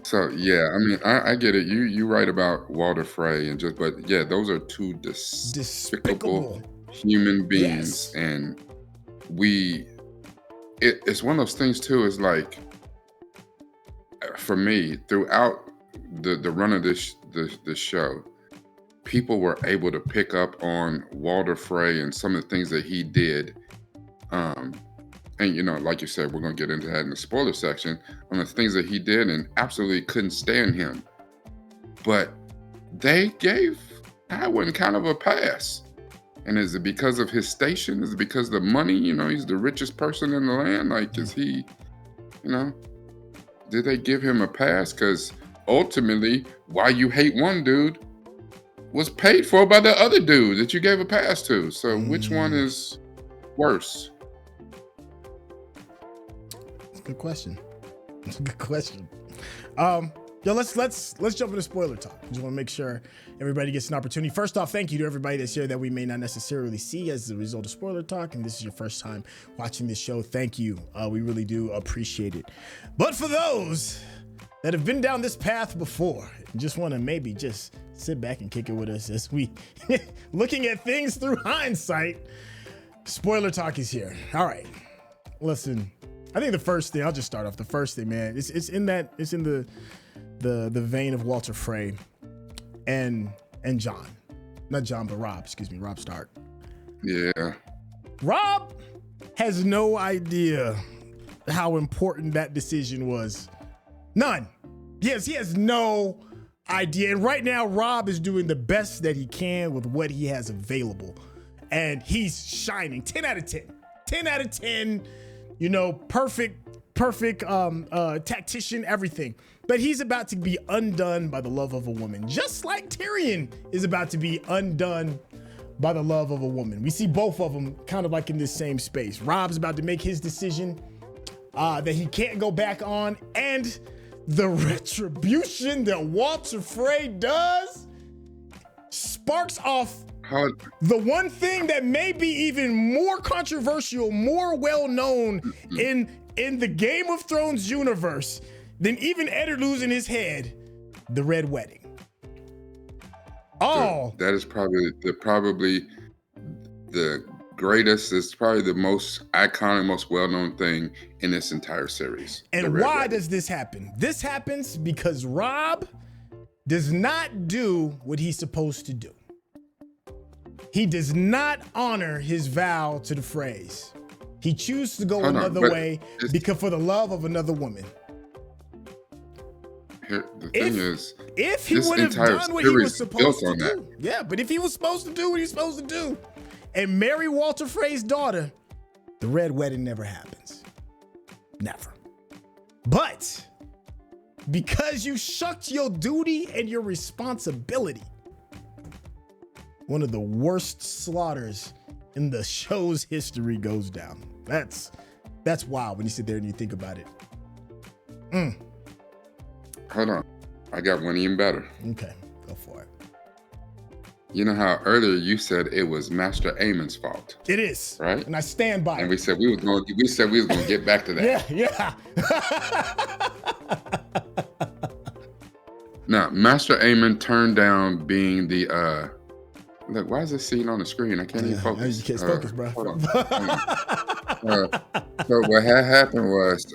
C: So, yeah, I mean, I get it. You right about Walter Frey, but yeah, those are two despicable human beings. Yes. And it's one of those things too, is like, for me, throughout the run of this show, people were able to pick up on Walter Frey and some of the things that he did. And, like you said, we're going to get into that in the spoiler section, on the things that he did and absolutely couldn't stand him. But they gave Tywin kind of a pass. And is it because of his station? Is it because of the money? He's the richest person in the land. Like, is he, did they give him a pass? Because ultimately, why you hate one dude was paid for by the other dude that you gave a pass to. So which one is worse?
B: That's a good question. Let's jump into spoiler talk. Just want to make sure everybody gets an opportunity. First off, thank you to everybody that's here that we may not necessarily see as a result of spoiler talk, and this is your first time watching this show. Thank you. We really do appreciate it. But for those that have been down this path before and just want to maybe just sit back and kick it with us as we looking at things through hindsight, spoiler talk is here. All right, listen, I think the first thing, I'll just start off. The first thing, man, it's in the vein of Walter Frey and Jon, not Jon, but Robb, Robb Stark.
C: Yeah.
B: Robb has no idea how important that decision was. None. Yes, he has no idea. And right now, Robb is doing the best that he can with what he has available. And he's shining. 10 out of 10. 10 out of 10, perfect tactician, everything. But he's about to be undone by the love of a woman, just like Tyrion is about to be undone by the love of a woman. We see both of them kind of like in this same space. Robb's about to make his decision that he can't go back on, and the retribution that Walter Frey does sparks off the one thing that may be even more controversial, more well-known in the Game of Thrones universe than even Eddard losing his head, the Red Wedding.
C: That is probably the greatest, it's probably the most iconic, most well-known thing in this entire series.
B: And why does this happen? This happens because Robb does not do what he's supposed to do. He does not honor his vow to the Freys. He chooses to go another way because for the love of another woman.
C: The thing is,
B: if he
C: this
B: would have
C: entire
B: done what he was
C: series
B: supposed
C: built
B: to
C: on
B: do, yeah, but if he was supposed to do what he's supposed to do and marry Walter Frey's daughter, the red wedding never happens. Never. But because you shucked your duty and your responsibility, one of the worst slaughters in the show's history goes down. That's wild when you sit there and you think about it.
C: Hold on. I got one even better.
B: Okay, go for it.
C: You know how earlier you said it was Master Aemon's fault?
B: It is.
C: Right?
B: And I stand by
C: and
B: it.
C: we said we was going to get back to that.
B: Yeah.
C: Now, Master Aemon turned down being the look, why is this scene on the screen? I can't even focus.
B: You can't focus, bro.
C: Hold on. So what had happened was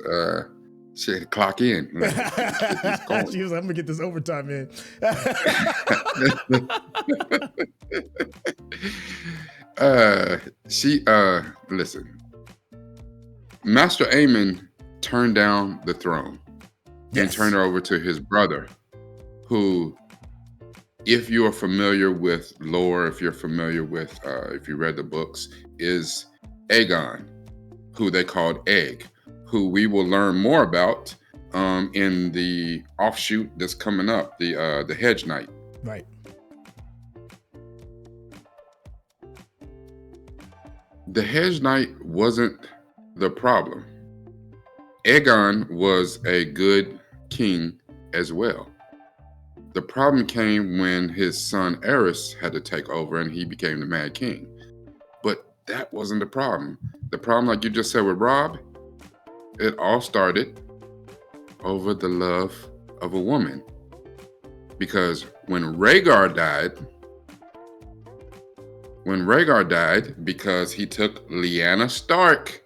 C: she had to clock in.
B: She was like, I'm gonna get this overtime in.
C: Listen. Master Aemon turned down the throne and turned it over to his brother, who, if you are familiar with lore, if you're familiar with, if you read the books, is Aegon, who they called Egg, who we will learn more about in the offshoot that's coming up, the Hedge Knight.
B: Right.
C: The Hedge Knight wasn't the problem. Aegon was a good king as well. The problem came when his son Aerys had to take over and he became the Mad King. But that wasn't the problem. The problem, like you just said with Robb, it all started over the love of a woman. Because when Rhaegar died because he took Lyanna Stark,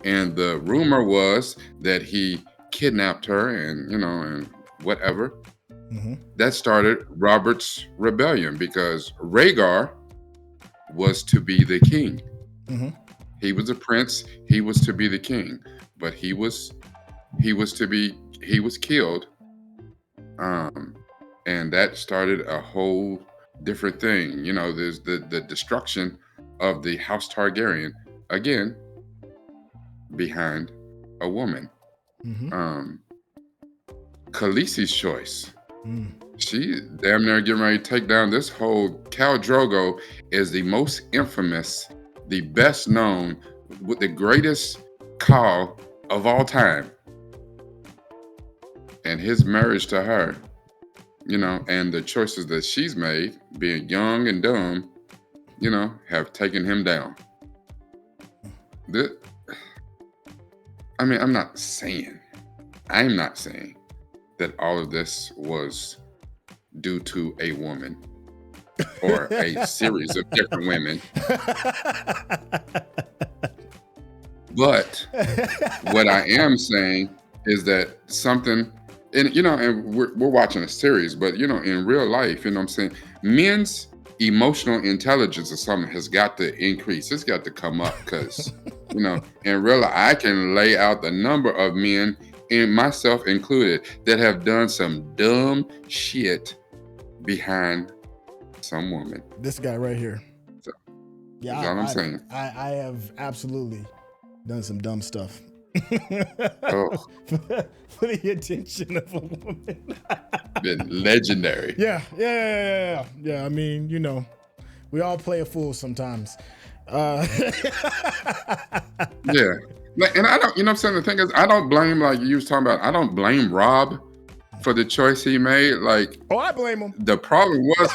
C: and the rumor was that he kidnapped her and whatever. That started Robert's rebellion because Rhaegar was to be the king. He was a prince. He was to be the king, but he was killed. And that started a whole different thing. There's the destruction of the House Targaryen again behind a woman. Khaleesi's choice. She damn near getting ready to take down this whole. Khal Drogo is the most infamous, the best known, with the greatest Khal of all time. And his marriage to her, and the choices that she's made, being young and dumb, have taken him down. I'm not saying that all of this was due to a woman or a series of different women. But what I am saying is that something, and we're watching a series, but in real life, I'm saying, men's emotional intelligence or something has got to increase. It's got to come up because, in real life, I can lay out the number of men, and myself included, that have done some dumb shit behind some woman.
B: This guy right here.
C: So,
B: yeah,
C: that's all I'm saying.
B: I have absolutely done some dumb stuff.
C: Oh.
B: For the attention of a woman.
C: Been legendary.
B: Yeah. I mean, we all play a fool sometimes.
C: Yeah. And I don't, what I'm saying? The thing is, I don't blame, like you was talking about, I don't blame Robb for the choice he made. Like,
B: I blame him.
C: The problem was,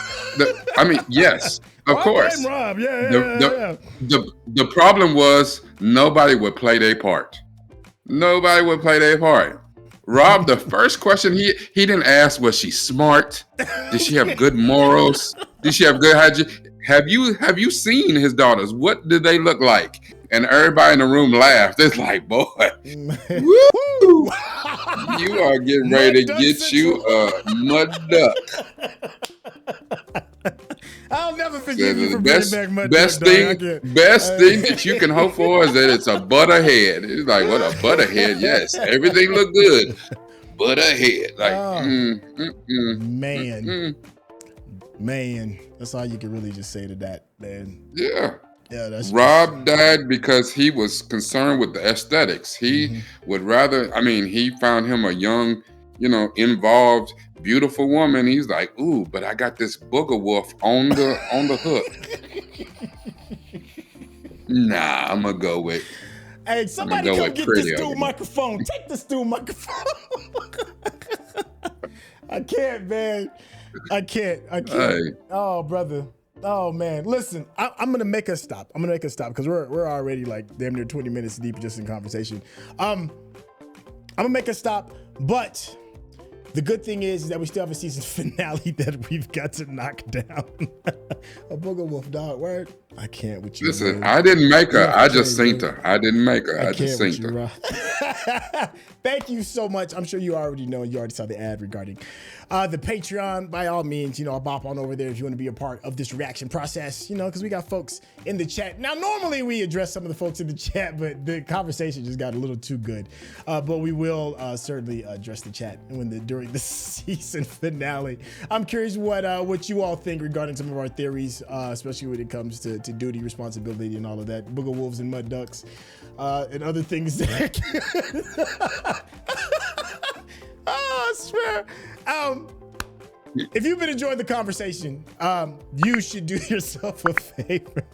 C: yes, of course.
B: I blame Robb. Yeah.
C: The problem was nobody would play their part. Nobody would play their part. Robb, the first question he didn't ask, was she smart? Did she have good morals? Did she have good hygiene? Have you seen his daughters? What did they look like? And everybody in the room laughed. It's like, boy, woo! You are getting ready to get you a mud duck.
B: I'll never forgive you for bringing back mud
C: Best
B: duck,
C: thing
B: dog.
C: that you can hope for is that it's a butterhead. It's like, what, a butterhead? Yes, everything looked good. butt her head. Like,
B: man, that's all you can really just say to that, man.
C: Yeah.
B: Yeah, that's
C: Robb died because he was concerned with the aesthetics. He would rather, I mean, he found him a young, involved, beautiful woman. He's like, ooh, but I got this booger wolf on the hook. Nah, I'm gonna go with.
B: Hey, somebody come get this dude microphone. Take this dude microphone. I can't, man. I can't. Hey. Oh, brother. Oh man, listen, I'm gonna make us stop. I'm gonna make us stop because we're already like damn near 20 minutes deep just in conversation. I'm gonna make us stop, but the good thing is that we still have a season finale that we've got to knock down. A booger wolf dog, word. I can't with you.
C: Listen,
B: man.
C: I didn't make her. I just seen her. I didn't make her. I just seen her.
B: Thank you so much. I'm sure you already know. You already saw the ad regarding the Patreon. By all means, bop on over there if you want to be a part of this reaction process, because we got folks in the chat. Now, normally we address some of the folks in the chat, but the conversation just got a little too good. But we will certainly address the chat during the season finale. I'm curious what you all think regarding some of our theories, especially when it comes to duty, responsibility, and all of that. Booger wolves and mud ducks. And other things that I swear. If you've been enjoying the conversation, you should do yourself a favor.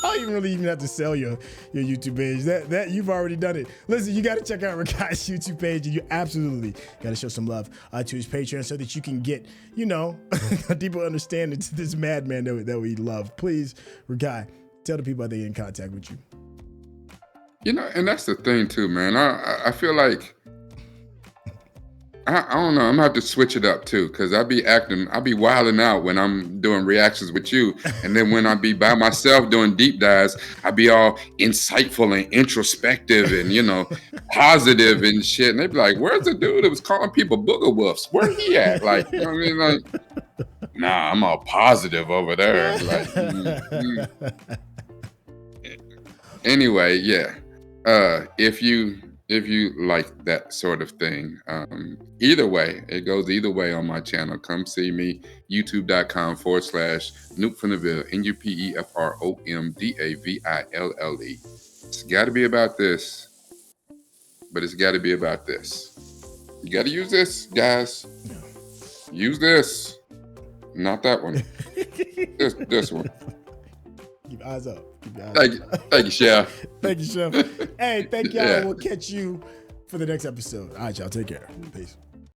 B: I don't even really have to sell your YouTube page. That you've already done it. Listen, you got to check out Rekkai's YouTube page, and you absolutely got to show some love to his Patreon so that you can get, a deeper understanding to this madman that we love. Please, Rekkai, tell the people how they get in contact with you.
C: And that's the thing too, man. I feel like I don't know. I'm gonna have to switch it up too, because I be wilding out when I'm doing reactions with you, and then when I be by myself doing deep dives, I be all insightful and introspective and positive and shit. And they be like, "Where's the dude that was calling people booger wolves? Where he at?" Like, you know what I mean? Like, nah, I'm all positive over there. Like, Anyway, yeah. If you like that sort of thing, either way, it goes either way on my channel. Come see me, youtube.com/Nupe from the Ville, NUPEFROMDAVILLE. It's got to be about this, but it's got to be about this. You got to use this, guys. Use this, not that one. this one.
B: Keep your eyes up.
C: Thank you, Chef.
B: Thank you, Chef. Hey, thank y'all. Yeah. We'll catch you for the next episode. All right, y'all. Take care. Peace.